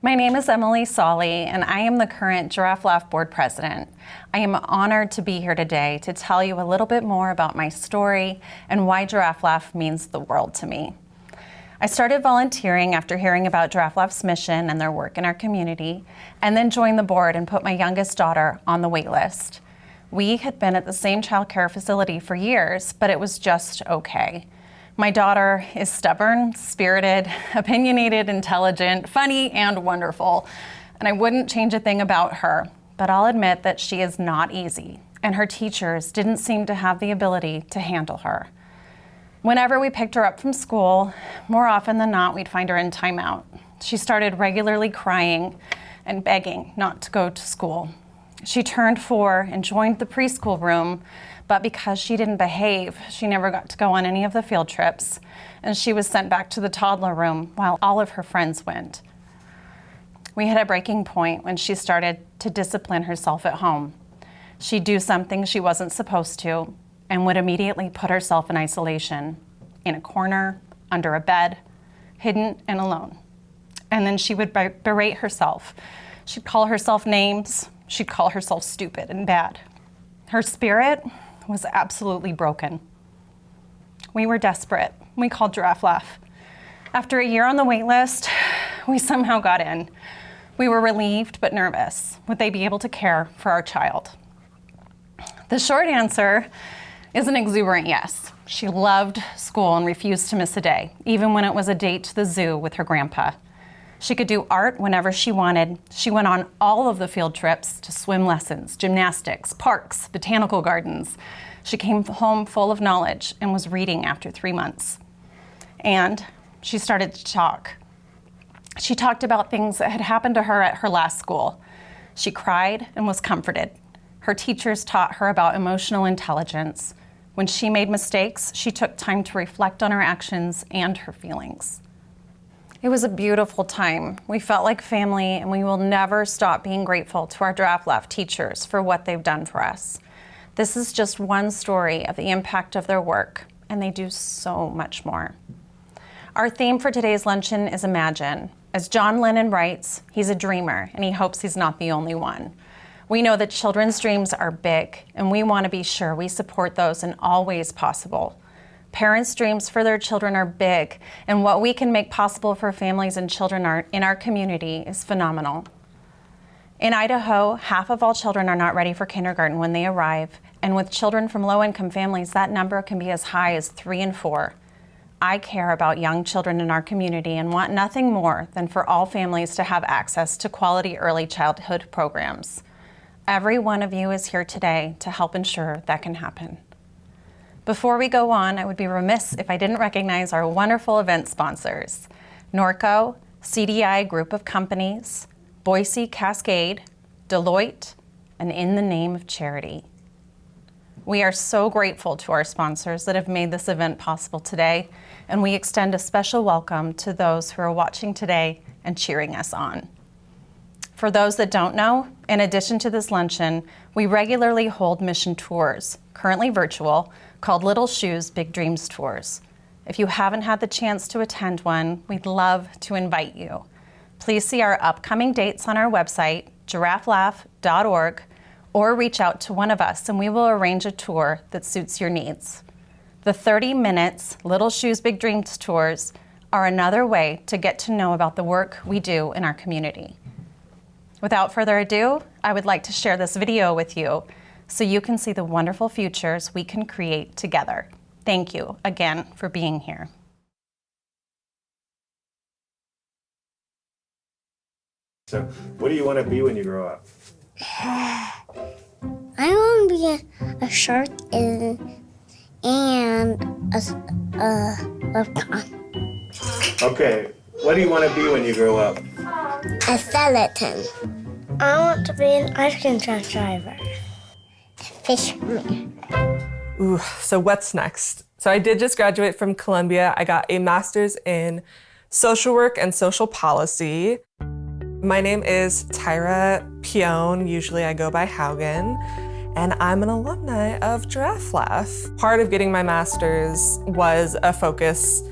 My name is Emily Solly, and I am the current Giraffe Laugh Board President. I am honored to be here today to tell you a little bit more about my story and why Giraffe Laugh means the world to me. I started volunteering after hearing about Giraffe Laugh's mission and their work in our community, and then joined the board and put my youngest daughter on the wait list. We had been at the same child care facility for years, but it was just okay. My daughter is stubborn, spirited, opinionated, intelligent, funny, and wonderful. And I wouldn't change a thing about her, but I'll admit that she is not easy, and her teachers didn't seem to have the ability to handle her. Whenever we picked her up from school, more often than not, we'd find her in timeout. She started regularly crying and begging not to go to school. She turned 4 and joined the preschool room, but because she didn't behave, she never got to go on any of the field trips, and she was sent back to the toddler room while all of her friends went. We had a breaking point when she started to discipline herself at home. She'd do something she wasn't supposed to and would immediately put herself in isolation, in a corner, under a bed, hidden and alone. And then she would berate herself. She'd call herself names. She'd call herself stupid and bad. Her spirit was absolutely broken. We were desperate. We called Giraffe Laugh. After a year on the wait list, we somehow got in. We were relieved but nervous. Would they be able to care for our child? The short answer is an exuberant yes. She loved school and refused to miss a day, even when it was a date to the zoo with her grandpa. She could do art whenever she wanted. She went on all of the field trips to swim lessons, gymnastics, parks, botanical gardens. She came home full of knowledge and was reading after 3 months. And she started to talk. She talked about things that had happened to her at her last school. She cried and was comforted. Her teachers taught her about emotional intelligence. When she made mistakes, she took time to reflect on her actions and her feelings. It was a beautiful time. We felt like family, and we will never stop being grateful to our Giraffe Laugh teachers for what they've done for us. This is just one story of the impact of their work, and they do so much more. Our theme for today's luncheon is Imagine. As John Lennon writes, he's a dreamer, and he hopes he's not the only one. We know that children's dreams are big, and we want to be sure we support those in all ways possible. Parents' dreams for their children are big, and what we can make possible for families and children in our community is phenomenal. In Idaho, half of all children are not ready for kindergarten when they arrive, and with children from low-income families, that number can be as high as 3 and 4. I care about young children in our community and want nothing more than for all families to have access to quality early childhood programs. Every one of you is here today to help ensure that can happen. Before we go on, I would be remiss if I didn't recognize our wonderful event sponsors: Norco, CDI Group of Companies, Boise Cascade, Deloitte, and In the Name of Charity. We are so grateful to our sponsors that have made this event possible today, and we extend a special welcome to those who are watching today and cheering us on. For those that don't know, in addition to this luncheon, we regularly hold mission tours, currently virtual, called Little Shoes, Big Dreams Tours. If you haven't had the chance to attend one, we'd love to invite you. Please see our upcoming dates on our website, giraffelaugh.org, or reach out to one of us and we will arrange a tour that suits your needs. The 30 minutes Little Shoes, Big Dreams tours are another way to get to know about the work we do in our community. Without further ado, I would like to share this video with you so you can see the wonderful futures we can create together. Thank you again for being here. So, what do you want to be when you grow up? I want to be a shark and a leprechaun. Okay, what do you want to be when you grow up? A skeleton. I want to be an ice cream truck driver. Fisherman. Ooh, so what's next? So I did just graduate from Columbia. I got a master's in social work and social policy. My name is Tyra Pione. Usually I go by Haugen, and I'm an alumni of Giraffe Laugh. Part of getting my master's was a focus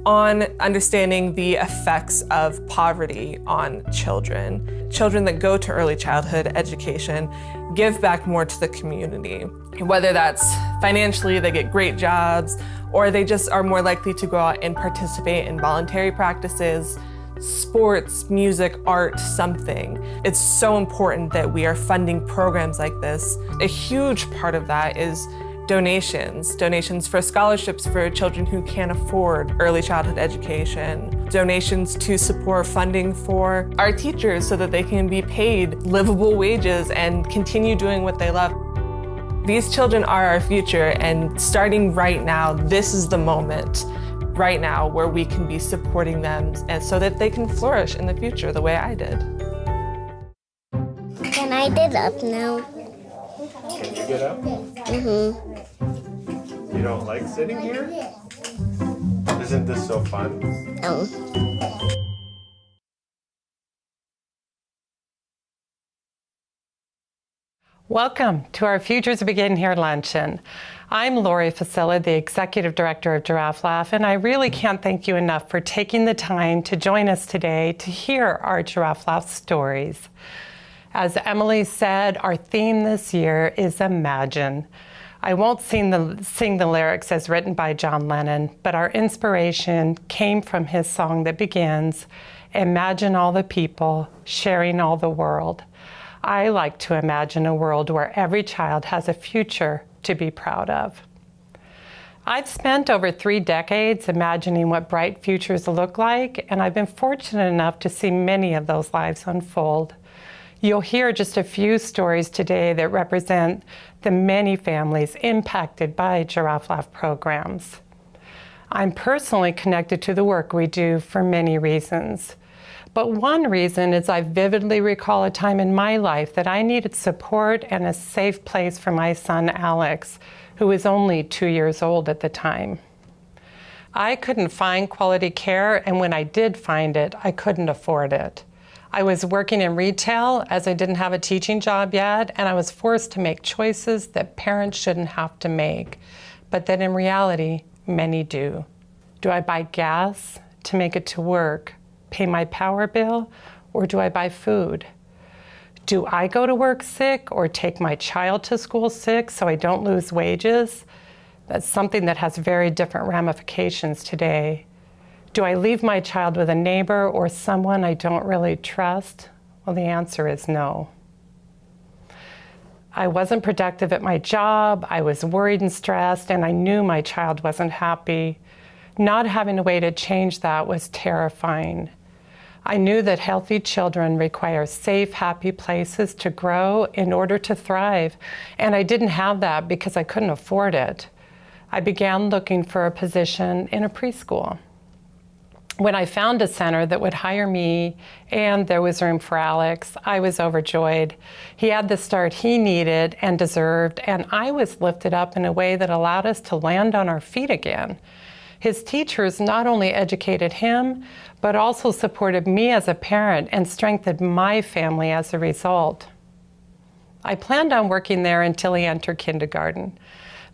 on understanding the effects of poverty on children. Children that go to early childhood education give back more to the community. Whether that's financially, they get great jobs, or they just are more likely to go out and participate in voluntary practices, sports, music, art, something. It's so important that we are funding programs like this. A huge part of that is donations for scholarships for children who can't afford early childhood education, donations to support funding for our teachers so that they can be paid livable wages and continue doing what they love. These children are our future, and starting right now, this is the moment right now where we can be supporting them and so that they can flourish in the future the way I did. Can I get up now? Can you get up? You don't like sitting here? Isn't this so fun? No. Welcome to our Futures Begin Here Luncheon. I'm Lori Facilla, the Executive Director of Giraffe Laugh, and I really can't thank you enough for taking the time to join us today to hear our Giraffe Laugh stories. As Emily said, our theme this year is Imagine. I won't sing the lyrics as written by John Lennon, but our inspiration came from his song that begins, "Imagine all the people sharing all the world." I like to imagine a world where every child has a future to be proud of. I've spent over 3 decades imagining what bright futures look like, and I've been fortunate enough to see many of those lives unfold. You'll hear just a few stories today that represent the many families impacted by Giraffe Laugh programs. I'm personally connected to the work we do for many reasons. But one reason is I vividly recall a time in my life that I needed support and a safe place for my son Alex, who was only 2 years old at the time. I couldn't find quality care, and when I did find it, I couldn't afford it. I was working in retail as I didn't have a teaching job yet, and I was forced to make choices that parents shouldn't have to make, but that in reality, many do. Do I buy gas to make it to work, pay my power bill, or do I buy food? Do I go to work sick or take my child to school sick so I don't lose wages? That's something that has very different ramifications today. Do I leave my child with a neighbor or someone I don't really trust? Well, the answer is no. I wasn't productive at my job, I was worried and stressed, and I knew my child wasn't happy. Not having a way to change that was terrifying. I knew that healthy children require safe, happy places to grow in order to thrive, and I didn't have that because I couldn't afford it. I began looking for a position in a preschool. When I found a center that would hire me and there was room for Alex, I was overjoyed. He had the start he needed and deserved, and I was lifted up in a way that allowed us to land on our feet again. His teachers not only educated him, but also supported me as a parent and strengthened my family as a result. I planned on working there until he entered kindergarten.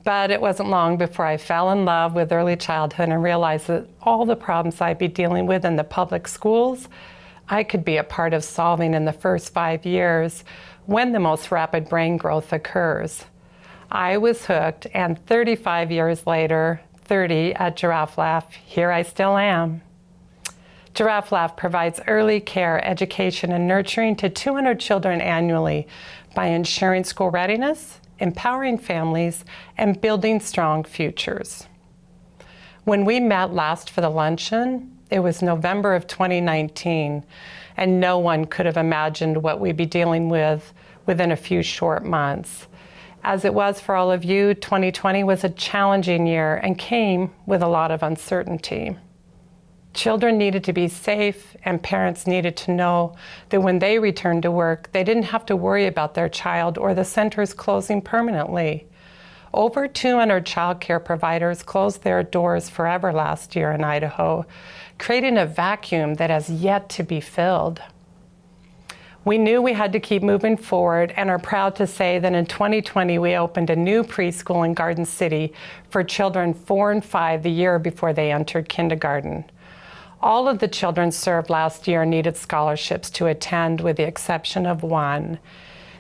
But it wasn't long before I fell in love with early childhood and realized that all the problems I'd be dealing with in the public schools, I could be a part of solving in the first 5 years when the most rapid brain growth occurs. I was hooked, and 35 years later, 30 at Giraffe Laugh, here I still am. Giraffe Laugh provides early care, education, and nurturing to 200 children annually by ensuring school readiness, empowering families, and building strong futures. When we met last for the luncheon, it was November of 2019, and no one could have imagined what we'd be dealing with within a few short months. As it was for all of you, 2020 was a challenging year and came with a lot of uncertainty. Children needed to be safe, and parents needed to know that when they returned to work, they didn't have to worry about their child or the centers closing permanently. Over 200 child care providers closed their doors forever last year in Idaho, creating a vacuum that has yet to be filled. We knew we had to keep moving forward and are proud to say that in 2020 we opened a new preschool in Garden City for children 4 and 5 the year before they entered kindergarten. All of the children served last year needed scholarships to attend, with the exception of one.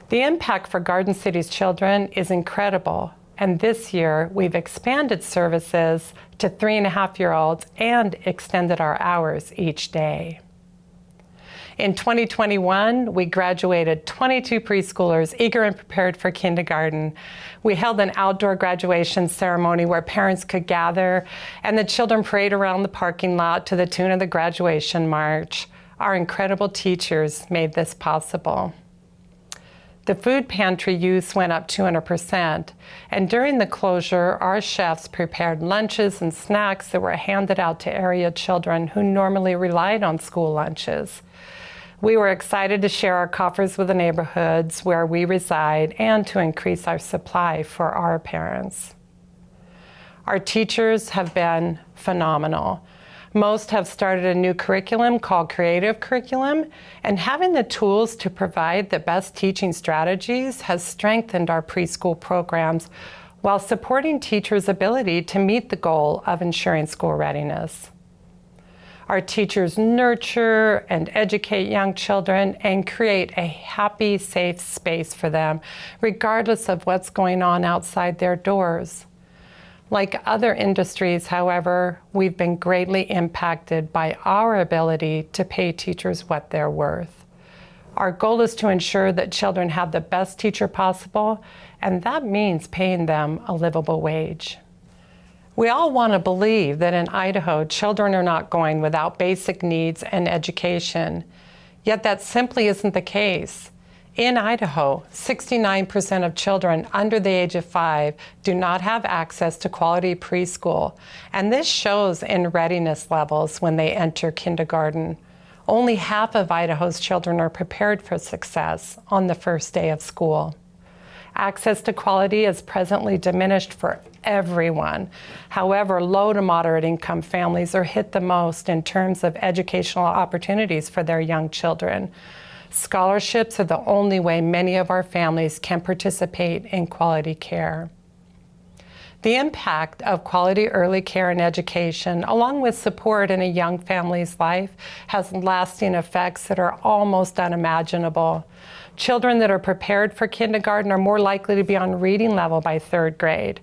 The impact for Garden City's children is incredible, and this year we've expanded services to 3.5-year-olds and extended our hours each day. In 2021, we graduated 22 preschoolers eager and prepared for kindergarten. We held an outdoor graduation ceremony where parents could gather and the children parade around the parking lot to the tune of the graduation march. Our incredible teachers made this possible. The food pantry use went up 200%, and during the closure, our chefs prepared lunches and snacks that were handed out to area children who normally relied on school lunches. We were excited to share our coffers with the neighborhoods where we reside and to increase our supply for our parents. Our teachers have been phenomenal. Most have started a new curriculum called Creative Curriculum, and having the tools to provide the best teaching strategies has strengthened our preschool programs while supporting teachers' ability to meet the goal of ensuring school readiness. Our teachers nurture and educate young children and create a happy, safe space for them, regardless of what's going on outside their doors. Like other industries, however, we've been greatly impacted by our ability to pay teachers what they're worth. Our goal is to ensure that children have the best teacher possible, and that means paying them a livable wage. We all want to believe that in Idaho, children are not going without basic needs and education, yet that simply isn't the case. In Idaho, 69% of children under the age of 5 do not have access to quality preschool, and this shows in readiness levels when they enter kindergarten. Only half of Idaho's children are prepared for success on the first day of school. Access to quality is presently diminished for everyone. However, low to moderate income families are hit the most in terms of educational opportunities for their young children. Scholarships are the only way many of our families can participate in quality care. The impact of quality early care and education, along with support in a young family's life, has lasting effects that are almost unimaginable. Children that are prepared for kindergarten are more likely to be on reading level by 3rd grade.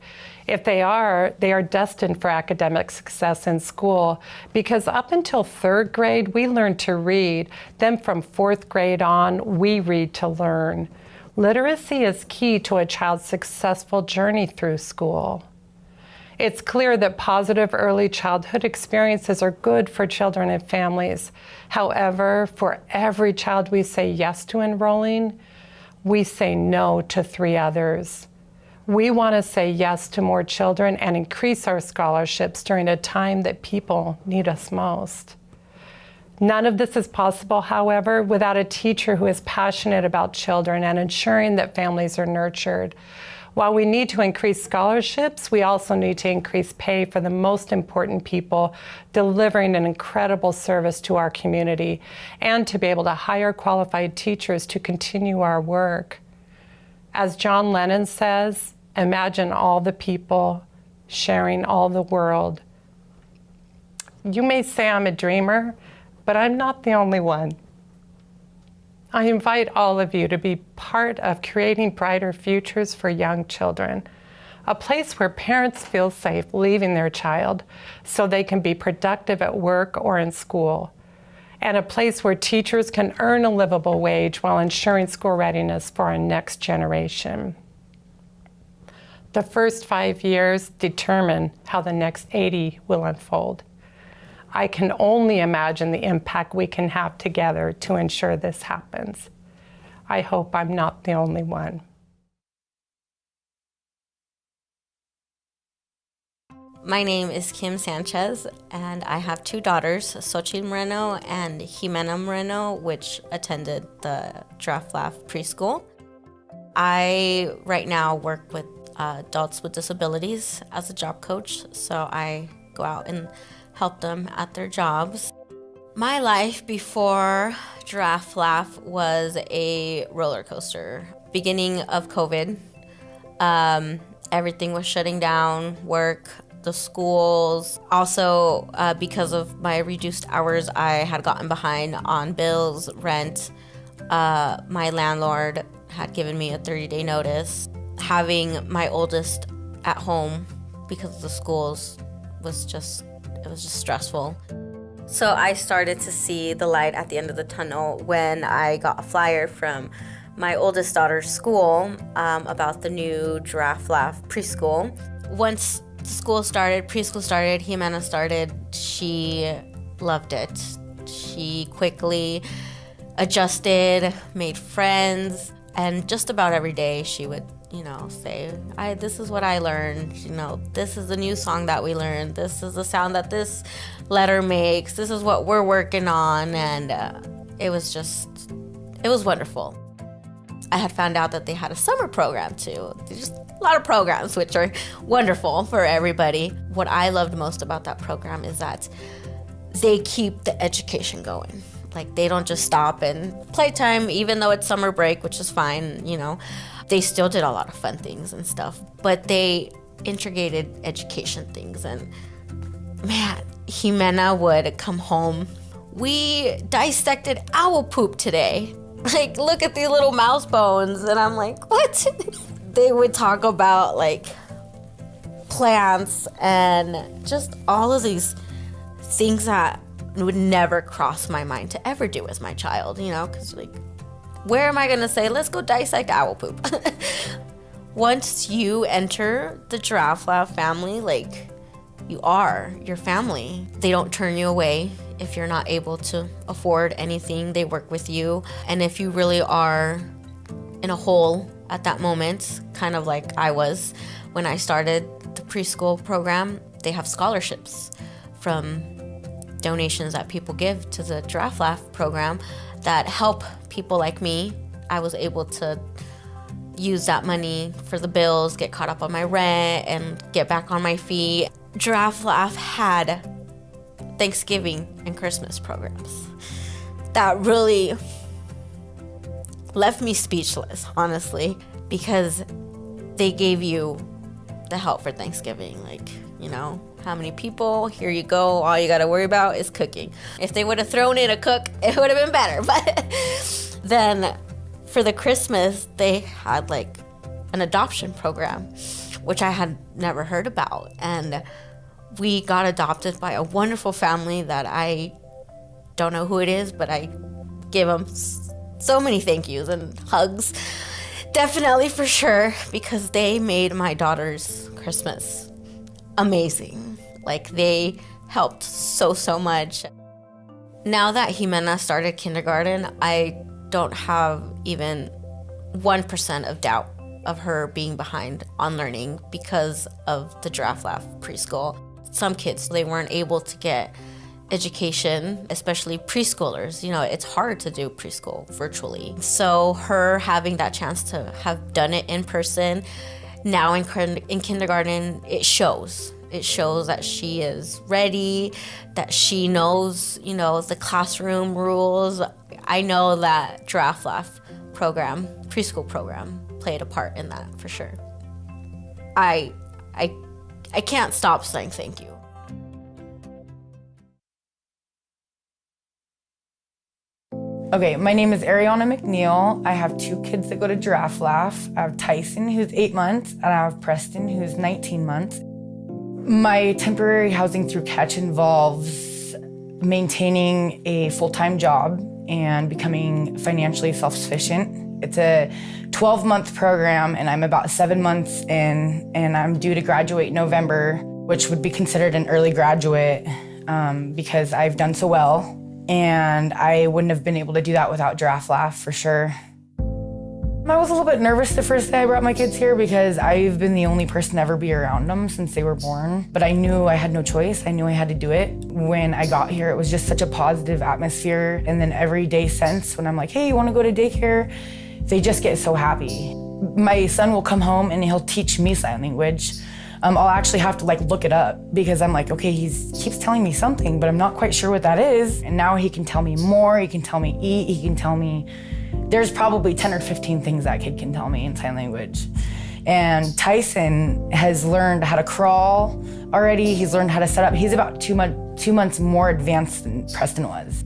If they are destined for academic success in school, because up until 3rd grade, we learn to read. Then from 4th grade on, we read to learn. Literacy is key to a child's successful journey through school. It's clear that positive early childhood experiences are good for children and families. However, for every child we say yes to enrolling, we say no to 3 others. We want to say yes to more children and increase our scholarships during a time that people need us most. None of this is possible, however, without a teacher who is passionate about children and ensuring that families are nurtured. While we need to increase scholarships, we also need to increase pay for the most important people delivering an incredible service to our community, and to be able to hire qualified teachers to continue our work. As John Lennon says, imagine all the people sharing all the world. You may say I'm a dreamer, but I'm not the only one. I invite all of you to be part of creating brighter futures for young children, a place where parents feel safe leaving their child so they can be productive at work or in school, and a place where teachers can earn a livable wage while ensuring school readiness for our next generation. The first 5 years determine how the next 80 will unfold. I can only imagine the impact we can have together to ensure this happens. I hope I'm not the only one. My name is Kim Sanchez, and I have 2 daughters, Xochitl Moreno and Jimena Moreno, which attended the Giraffe Laugh preschool. I right now work with adults with disabilities as a job coach, so I go out and help them at their jobs. My life before Giraffe Laugh was a roller coaster. Beginning of COVID, everything was shutting down, work, the schools. Also, because of my reduced hours, I had gotten behind on bills, rent. My landlord had given me a 30-day notice. Having my oldest at home because of the schools was just stressful. So I started to see the light at the end of the tunnel when I got a flyer from my oldest daughter's school about the new Giraffe Laugh preschool. Once preschool started, Jimena started, she loved it. She quickly adjusted, made friends, and just about every day she would say, this is what I learned, this is the new song that we learned, this is the sound that this letter makes, this is what we're working on, and it was wonderful. I had found out that they had a summer program too. There's just a lot of programs which are wonderful for everybody. What I loved most about that program is that they keep the education going. Like, they don't just stop and playtime, even though it's summer break, which is fine, They still did a lot of fun things and stuff, but they integrated education things. And man, Jimena would come home. We dissected owl poop today. Like, look at these little mouse bones. And I'm like, what? They would talk about like plants and just all of these things that would never cross my mind to ever do as my child, because like, where am I going to say, let's go dissect owl poop? Once you enter the Giraffe Laugh family, like, you are your family. They don't turn you away if you're not able to afford anything. They work with you. And if you really are in a hole at that moment, kind of like I was when I started the preschool program, they have scholarships from donations that people give to the Giraffe Laugh program that help people like me. I was able to use that money for the bills, get caught up on my rent, and get back on my feet. Giraffe Laugh had Thanksgiving and Christmas programs that really left me speechless, honestly, because they gave you the help for Thanksgiving. Like, how many people, here you go, all you gotta worry about is cooking. If they would have thrown in a cook, it would have been better. But then for the Christmas, they had like an adoption program, which I had never heard about. And we got adopted by a wonderful family that I don't know who it is, but I give them so many thank yous and hugs. Definitely, for sure, because they made my daughter's Christmas amazing. Like, they helped so much. Now that Jimena started kindergarten, I don't have even 1% of doubt of her being behind on learning because of the Giraffe Laugh preschool. Some kids, they weren't able to get education, especially preschoolers. It's hard to do preschool virtually. So her having that chance to have done it in person, now in kindergarten, it shows. It shows that she is ready, that she knows, the classroom rules. I know that Giraffe Laugh program, preschool program, played a part in that for sure. I can't stop saying thank you. Okay, my name is Ariana Mcneil. I have 2 kids that go to Giraffe Laugh. I have Tyson, who's 8 months, and I have Preston, who's 19 months. My temporary housing through Catch involves maintaining a full-time job and becoming financially self-sufficient. It's a 12-month program, and I'm about 7 months in, and I'm due to graduate in November, which would be considered an early graduate because I've done so well. And I wouldn't have been able to do that without Giraffe Laugh, for sure. I was a little bit nervous the first day I brought my kids here because I've been the only person to ever be around them since they were born. But I knew I had no choice. I knew I had to do it. When I got here, it was just such a positive atmosphere. And then every day since, when I'm like, hey, you want to go to daycare? They just get so happy. My son will come home and he'll teach me sign language. I'll actually have to like look it up because I'm like, okay, he keeps telling me something, but I'm not quite sure what that is. And now he can tell me more, he can tell me eat, he can tell me, there's probably 10 or 15 things that kid can tell me in sign language. And Tyson has learned how to crawl already. He's learned how to set up. He's about 2 months more advanced than Preston was.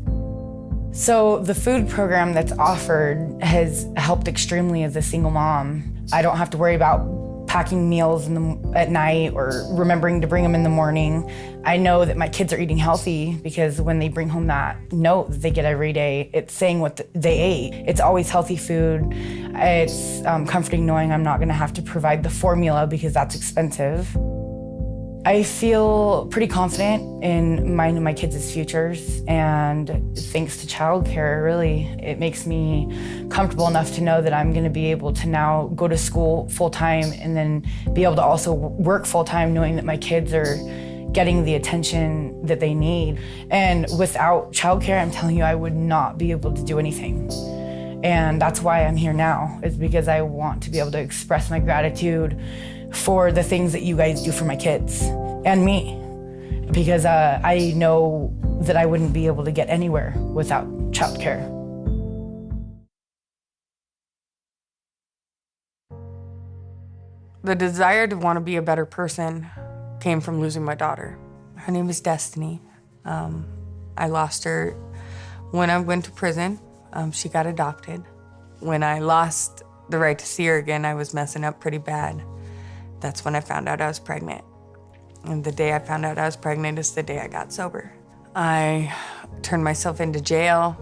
So the food program that's offered has helped extremely as a single mom. I don't have to worry about packing meals at night or remembering to bring them in the morning. I know that my kids are eating healthy because when they bring home that note that they get every day, it's saying what they ate. It's always healthy food. It's comforting knowing I'm not gonna have to provide the formula because that's expensive. I feel pretty confident in my kids' futures, and thanks to childcare, really, it makes me comfortable enough to know that I'm gonna be able to now go to school full-time and then be able to also work full-time knowing that my kids are getting the attention that they need. And without childcare, I'm telling you, I would not be able to do anything. And that's why I'm here now, is because I want to be able to express my gratitude for the things that you guys do for my kids and me, because I know that I wouldn't be able to get anywhere without childcare. The desire to want to be a better person came from losing my daughter. Her name is Destiny. I lost her when I went to prison. She got adopted. When I lost the right to see her again, I was messing up pretty bad. That's when I found out I was pregnant. And the day I found out I was pregnant is the day I got sober. I turned myself into jail,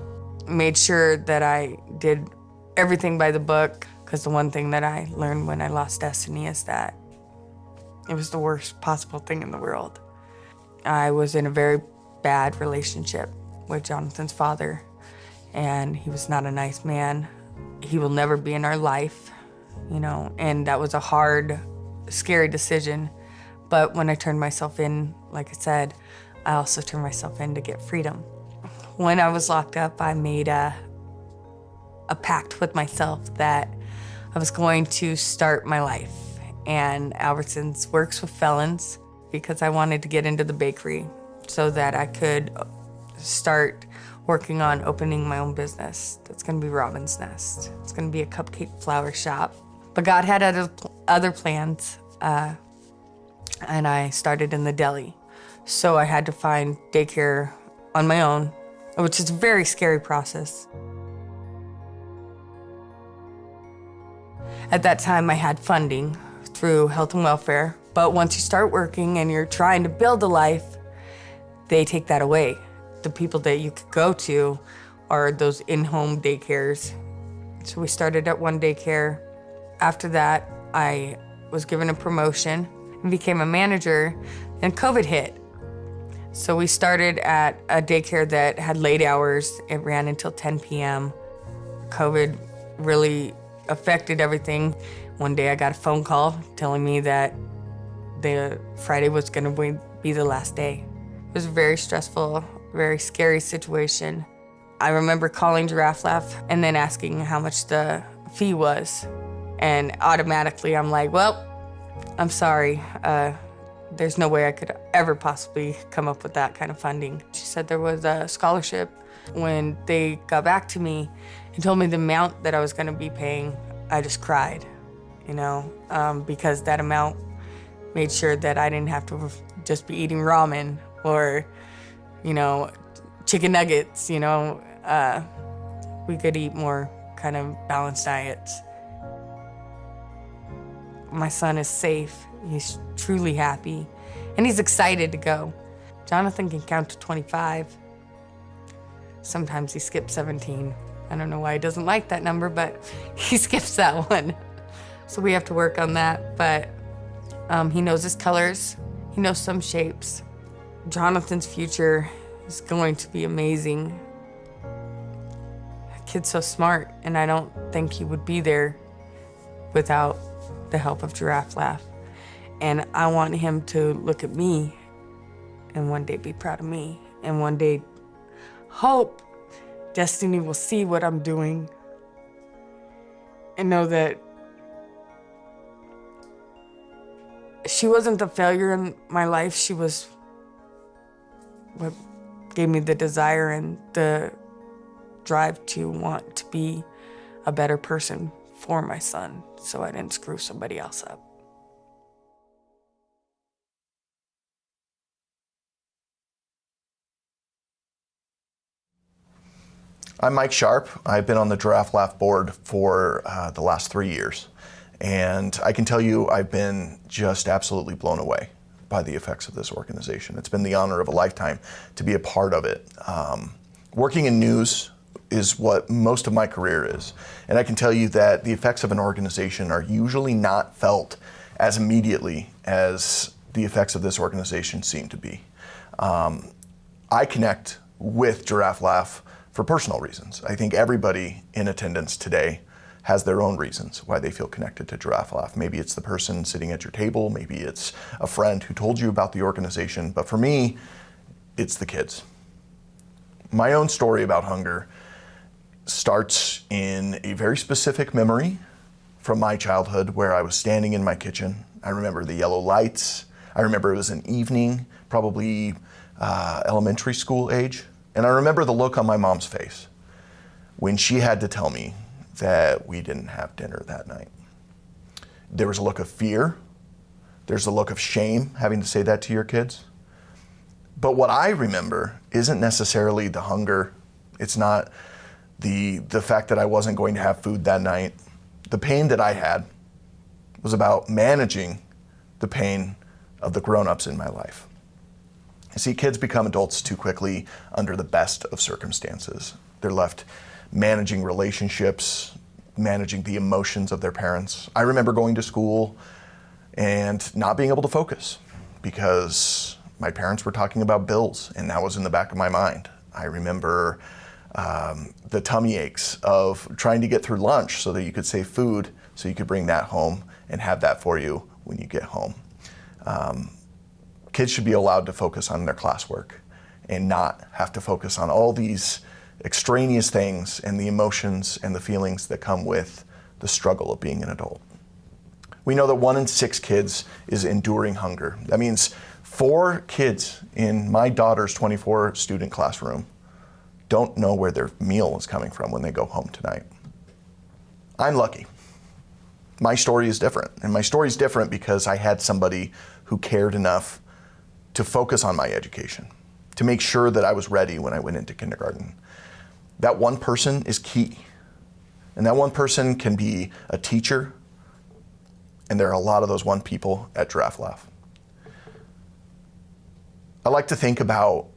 made sure that I did everything by the book, because the one thing that I learned when I lost Destiny is that it was the worst possible thing in the world. I was in a very bad relationship with Jonathan's father, and he was not a nice man. He will never be in our life, and that was a hard, scary decision. But when I turned myself in, like I said, I also turned myself in to get freedom. When I was locked up, I made a pact with myself that I was going to start my life. And Albertsons works with felons because I wanted to get into the bakery so that I could start working on opening my own business. That's gonna be Robin's Nest. It's gonna be a cupcake flower shop. But God had other plans, and I started in the deli. So I had to find daycare on my own, which is a very scary process. At that time, I had funding through health and welfare, but once you start working and you're trying to build a life, they take that away. The people that you could go to are those in-home daycares. So we started at one daycare. After that, I was given a promotion and became a manager, and COVID hit. So we started at a daycare that had late hours. It ran until 10 p.m. COVID really affected everything. One day I got a phone call telling me that the Friday was gonna be the last day. It was a very stressful, very scary situation. I remember calling Giraffe Laugh and then asking how much the fee was. And automatically I'm like, well, I'm sorry. There's no way I could ever possibly come up with that kind of funding. She said there was a scholarship. When they got back to me and told me the amount that I was gonna be paying, I just cried, because that amount made sure that I didn't have to just be eating ramen or, chicken nuggets, we could eat more kind of balanced diets. My son is safe, he's truly happy, and he's excited to go. Jonathan can count to 25. Sometimes he skips 17. I don't know why he doesn't like that number, but he skips that one. So we have to work on that, but he knows his colors, he knows some shapes. Jonathan's future is going to be amazing. That kid's so smart, and I don't think he would be there without the help of Giraffe Laugh. And I want him to look at me and one day be proud of me, and one day hope Destiny will see what I'm doing and know that She wasn't the failure in my life. She was what gave me the desire and the drive to want to be a better person for my son, so I didn't screw somebody else up. I'm Mike Sharp. I've been on the Giraffe Laugh board for the last 3 years. And I can tell you I've been just absolutely blown away by the effects of this organization. It's been the honor of a lifetime to be a part of it. Working in news is what most of my career is. And I can tell you that the effects of an organization are usually not felt as immediately as the effects of this organization seem to be. I connect with Giraffe Laugh for personal reasons. I think everybody in attendance today has their own reasons why they feel connected to Giraffe Laugh. Maybe it's the person sitting at your table, maybe it's a friend who told you about the organization, but for me, it's the kids. My own story about hunger starts in a very specific memory from my childhood where I was standing in my kitchen. I remember the yellow lights. I remember it was an evening, probably elementary school age. And I remember the look on my mom's face when she had to tell me that we didn't have dinner that night. There was a look of fear. There's a look of shame having to say that to your kids. But what I remember isn't necessarily the hunger. It's not the fact that I wasn't going to have food that night. The pain that I had was about managing the pain of the grown-ups in my life. See, kids become adults too quickly under the best of circumstances. They're left managing relationships, managing the emotions of their parents. I remember going to school and not being able to focus because my parents were talking about bills, and that was in the back of my mind. I remember the tummy aches of trying to get through lunch so that you could save food so you could bring that home and have that for you when you get home. Kids should be allowed to focus on their classwork and not have to focus on all these extraneous things and the emotions and the feelings that come with the struggle of being an adult. We know that 1 in 6 kids is enduring hunger. That means 4 kids in my daughter's 24 student classroom don't know where their meal is coming from when they go home tonight. I'm lucky. My story is different, and my story is different because I had somebody who cared enough to focus on my education, to make sure that I was ready when I went into kindergarten. That one person is key. And that one person can be a teacher, and there are a lot of those one people at Giraffe Laugh. I like to think about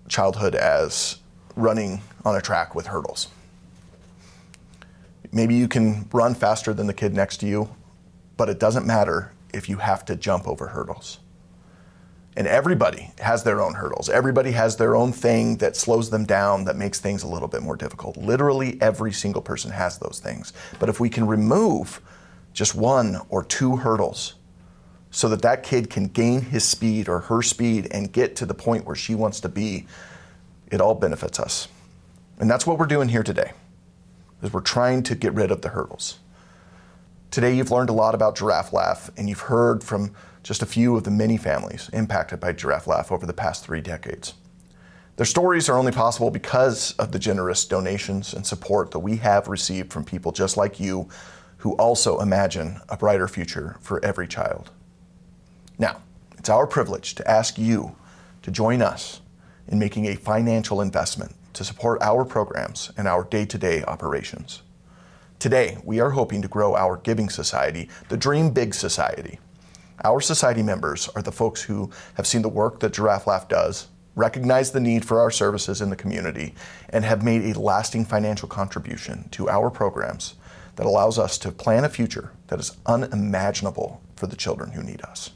childhood as running on a track with hurdles. Maybe you can run faster than the kid next to you, but it doesn't matter if you have to jump over hurdles. And everybody has their own hurdles. Everybody has their own thing that slows them down, that makes things a little bit more difficult. Literally every single person has those things. But if we can remove just 1 or 2 hurdles so that that kid can gain his speed or her speed and get to the point where she wants to be, it all benefits us. And that's what we're doing here today, is we're trying to get rid of the hurdles. Today you've learned a lot about Giraffe Laugh, and you've heard from just a few of the many families impacted by Giraffe Laugh over the past 3 decades. Their stories are only possible because of the generous donations and support that we have received from people just like you who also imagine a brighter future for every child. Now, it's our privilege to ask you to join us in making a financial investment to support our programs and our day-to-day operations. Today, we are hoping to grow our giving society, the Dream Big Society. Our society members are the folks who have seen the work that Giraffe Laugh does, recognize the need for our services in the community, and have made a lasting financial contribution to our programs that allows us to plan a future that is unimaginable for the children who need us.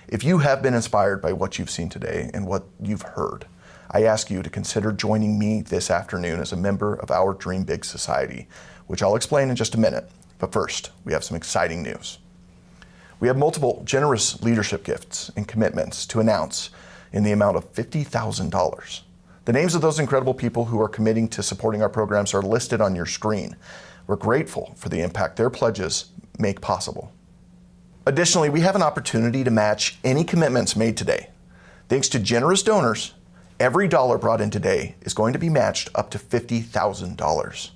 If you have been inspired by what you've seen today and what you've heard, I ask you to consider joining me this afternoon as a member of our Dream Big Society, which I'll explain in just a minute. But first, we have some exciting news. We have multiple generous leadership gifts and commitments to announce in the amount of $50,000. The names of those incredible people who are committing to supporting our programs are listed on your screen. We're grateful for the impact their pledges make possible. Additionally, we have an opportunity to match any commitments made today. Thanks to generous donors, every dollar brought in today is going to be matched up to $50,000.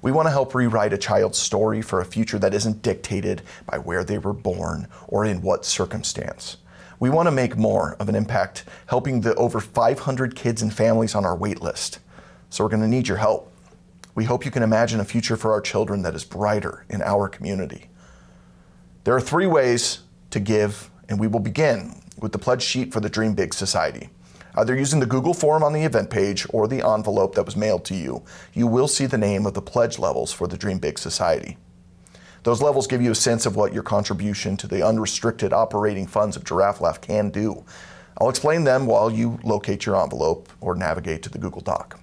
We want to help rewrite a child's story for a future that isn't dictated by where they were born or in what circumstance. We want to make more of an impact helping the over 500 kids and families on our wait list. So we're going to need your help. We hope you can imagine a future for our children that is brighter in our community. There are 3 ways to give, and we will begin with the pledge sheet for the Dream Big Society. Either using the Google form on the event page or the envelope that was mailed to you, you will see the name of the pledge levels for the Dream Big Society. Those levels give you a sense of what your contribution to the unrestricted operating funds of Giraffe Laugh can do. I'll explain them while you locate your envelope or navigate to the Google Doc.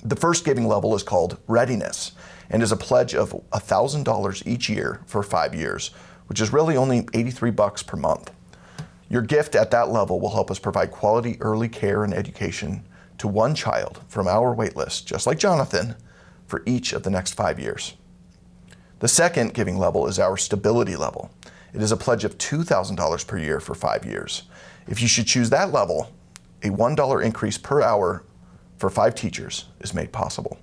The first giving level is called Readiness and is a pledge of $1,000 each year for 5 years, which is really only $83 per month. Your gift at that level will help us provide quality early care and education to one child from our wait list, just like Jonathan, for each of the next 5 years. The second giving level is our stability level. It is a pledge of $2,000 per year for 5 years. If you should choose that level, a $1 increase per hour for 5 teachers is made possible.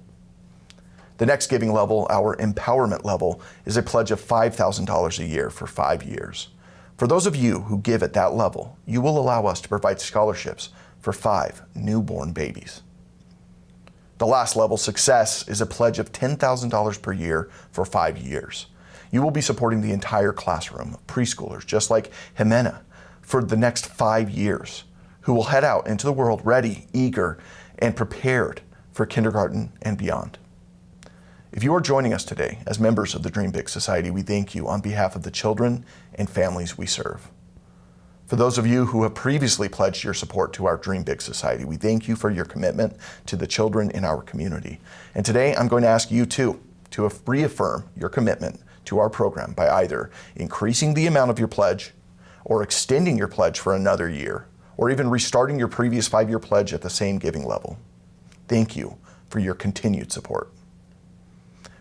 The next giving level, our empowerment level, is a pledge of $5,000 a year for 5 years. For those of you who give at that level, you will allow us to provide scholarships for 5 newborn babies. The last level, Success, is a pledge of $10,000 per year for 5 years. You will be supporting the entire classroom of preschoolers, just like Jimena, for the next 5 years, who will head out into the world ready, eager, and prepared for kindergarten and beyond. If you are joining us today as members of the Dream Big Society, we thank you on behalf of the children and families we serve. For those of you who have previously pledged your support to our Dream Big Society, we thank you for your commitment to the children in our community. And today I'm going to ask you too to reaffirm your commitment to our program by either increasing the amount of your pledge or extending your pledge for another year, or even restarting your previous 5-year pledge at the same giving level. Thank you for your continued support.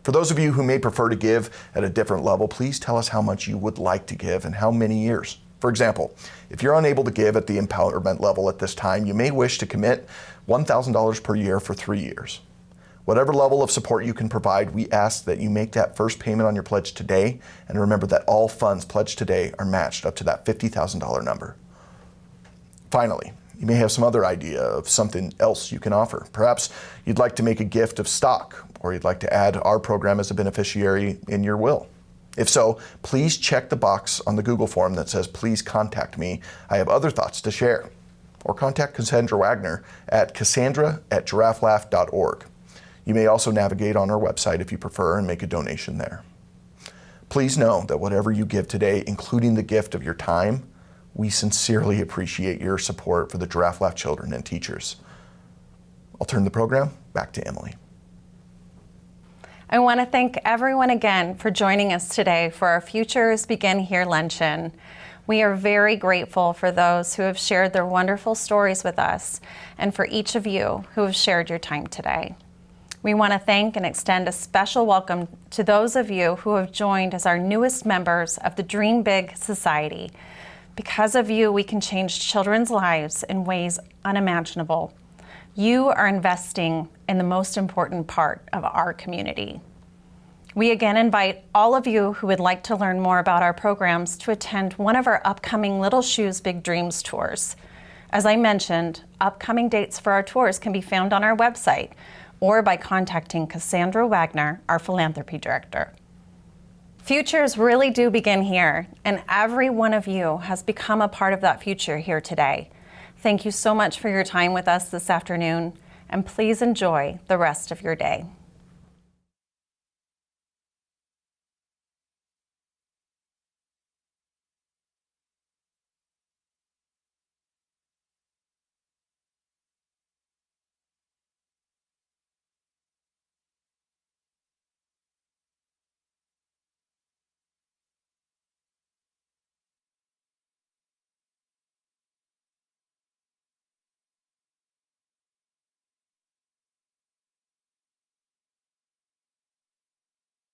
For those of you who may prefer to give at a different level, please tell us how much you would like to give and how many years. For example, if you're unable to give at the empowerment level at this time, you may wish to commit $1,000 per year for 3 years. Whatever level of support you can provide, we ask that you make that first payment on your pledge today, and remember that all funds pledged today are matched up to that $50,000 number. Finally, you may have some other idea of something else you can offer. Perhaps you'd like to make a gift of stock, or you'd like to add our program as a beneficiary in your will. If so, please check the box on the Google form that says, "Please contact me. I have other thoughts to share." Or contact Cassandra Wagner at cassandra@giraffelaugh.org. You may also navigate on our website if you prefer and make a donation there. Please know that whatever you give today, including the gift of your time, we sincerely appreciate your support for the Giraffe Laugh children and teachers. I'll turn the program back to Emily. I want to thank everyone again for joining us today for our Futures Begin Here Luncheon. We are very grateful for those who have shared their wonderful stories with us and for each of you who have shared your time today. We want to thank and extend a special welcome to those of you who have joined as our newest members of the Dream Big Society. Because of you, we can change children's lives in ways unimaginable. You are investing in the most important part of our community. We again invite all of you who would like to learn more about our programs to attend one of our upcoming Little Shoes, Big Dreams tours. As I mentioned, upcoming dates for our tours can be found on our website or by contacting Cassandra Wagner, our philanthropy director. Futures really do begin here, and every one of you has become a part of that future here today. Thank you so much for your time with us this afternoon, and please enjoy the rest of your day.